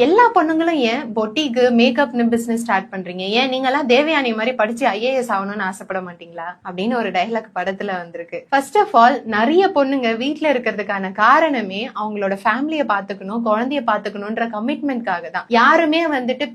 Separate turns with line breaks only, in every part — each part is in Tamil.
எல்லா பொண்ணுங்களும் ஏன் பொட்டிக்கு மேக்கப்னு பிசினஸ் ஸ்டார்ட் பண்றீங்க? ஏன் நீங்கெல்லாம் தேவயானி மாதிரி படிச்சு ஐஏஎஸ் ஆகணும்னு ஆசைப்பட மாட்டீங்களா? அப்படின்னு ஒரு டைலாக் படத்துல வந்திருக்கு. ஃபர்ஸ்ட் ஆஃப் ஆல், நிறைய பொண்ணுங்க வீட்ல இருக்கிறதுக்கான காரணமே அவங்களோட ஃபேமிலிய பாத்துக்கணும், குழந்தைய பாத்துக்கணும்ன்ற கமிட்மெண்ட்காக தான். யாருமே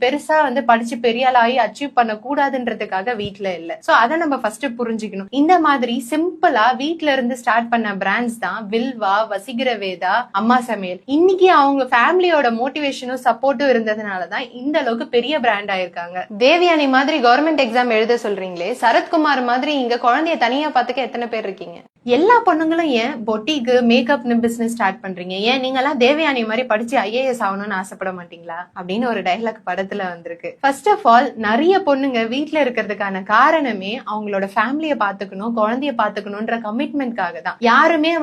பெருசா படிச்சு பெரிய ஆளாகி அச்சீவ் பண்ண கூடாதுன்றதுக்காக வீட்ல இல்ல. சோ அதை நம்ம ஃபர்ஸ்ட் புரிஞ்சுக்கணும். இந்த மாதிரி சிம்பிளா வீட்ல இருந்து ஸ்டார்ட் பண்ண பிராண்ட்ஸ் தான் வில்வா, வசீகர வேதா, அம்மா சமையல். இன்னைக்கு அவங்க ஃபேமிலியோட மோட்டிவேஷனும் சப்போர்ட்டும் இருந்ததுனாலதான் இந்த அளவுக்கு பெரிய பிராண்ட் ஆயிருக்காங்க. தேவயானி மாதிரி கவர்மெண்ட் எக்ஸாம் எழுத சொல்றீங்களே, சரத்குமார் மாதிரி இங்க குழந்தைய தனியா பாத்துக்க எத்தனை பேர் இருக்கீங்க? எல்லா பொண்ணுங்களும் ஏன் பொட்டிக்கு மேக்கப்னு பிசினஸ் ஸ்டார்ட் பண்றீங்க? ஏன் நீங்கெல்லாம் தேவயானி மாதிரி படிச்சு ஐஏஎஸ் ஆகணும்னு ஆசைப்பட மாட்டீங்களா? அப்படின்னு ஒரு டைலாக் படத்துல வந்திருக்கு. ஃபர்ஸ்ட் ஆஃப் ஆல், நிறைய பொண்ணுங்க வீட்ல இருக்கிறதுக்கான காரணமே அவங்களோட ஃபேமிலிய பாத்துக்கணும், குழந்தைய பாத்துக்கணும்ன்ற கமிட்மெண்ட்காக தான். யாருமே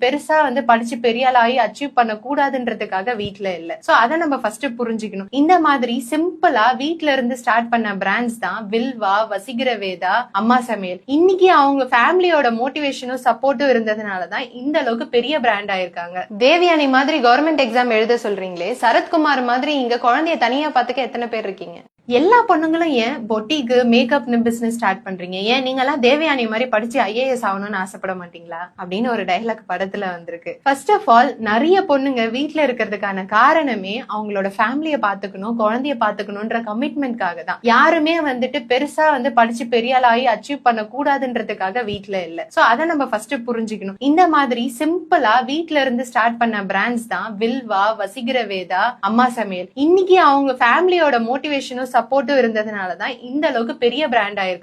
பெருசா படிச்சு பெரிய ஆளாகி அச்சீவ் பண்ண கூடாதுன்றதுக்காக வீட்ல இல்ல. சோ அதை நம்ம ஃபர்ஸ்ட் புரிஞ்சுக்கணும். இந்த மாதிரி சிம்பிளா வீட்ல இருந்து ஸ்டார்ட் பண்ண பிராண்ட்ஸ் தான் வில்வா, வசீகர வேதா, அம்மா சமையல். இன்னைக்கு அவங்க ஃபேமிலியோட மோட்டிவேஷனும் சப்போர்ட்டும் இருந்ததுனாலதான் இந்த அளவுக்கு பெரிய பிராண்ட் ஆயிருக்காங்க. தேவயானி மாதிரி கவர்மெண்ட் எக்ஸாம் எழுத சொல்றீங்களே, சரத்குமார் மாதிரி இங்க குழந்தைய தனியா பாத்துக்க எத்தனை பேர் இருக்கீங்க? எல்லா பொண்ணுங்களும் ஏன் பொட்டிக்கு மேக்கப்னு பிசினஸ் ஸ்டார்ட் பண்றீங்க? ஏன் நீங்கெல்லாம் தேவயானி மாதிரி படிச்சு ஐஏஎஸ் ஆகணும்னு ஆசைப்பட மாட்டீங்களா? அப்படின்னு ஒரு டைலாக் படத்துல வந்திருக்கு. ஃபர்ஸ்ட் ஆஃப் ஆல், நிறைய பொண்ணுங்க வீட்ல இருக்கிறதுக்கான காரணமே அவங்களோட ஃபேமிலிய பாத்துக்கணும், குழந்தைய பாத்துக்கணும்ன்ற கமிட்மெண்ட்காக தான். யாருமே பெருசா படிச்சு பெரிய ஆளாகி அச்சீவ் பண்ண கூடாதுன்றதுக்காக வீட்ல இல்ல. சோ அதை நம்ம ஃபர்ஸ்ட் புரிஞ்சுக்கணும். இந்த மாதிரி சிம்பிளா வீட்ல இருந்து ஸ்டார்ட் பண்ண பிராண்ட்ஸ் தான் வில்வா, வசீகர வேதா, அம்மா சமையல். இன்னைக்கு அவங்க ஃபேமிலியோட மோட்டிவேஷனும் சப்போர்ட்டும் இருந்ததுனாலதான் இந்த அளவுக்கு பெரிய பிராண்ட் ஆயிருக்கு.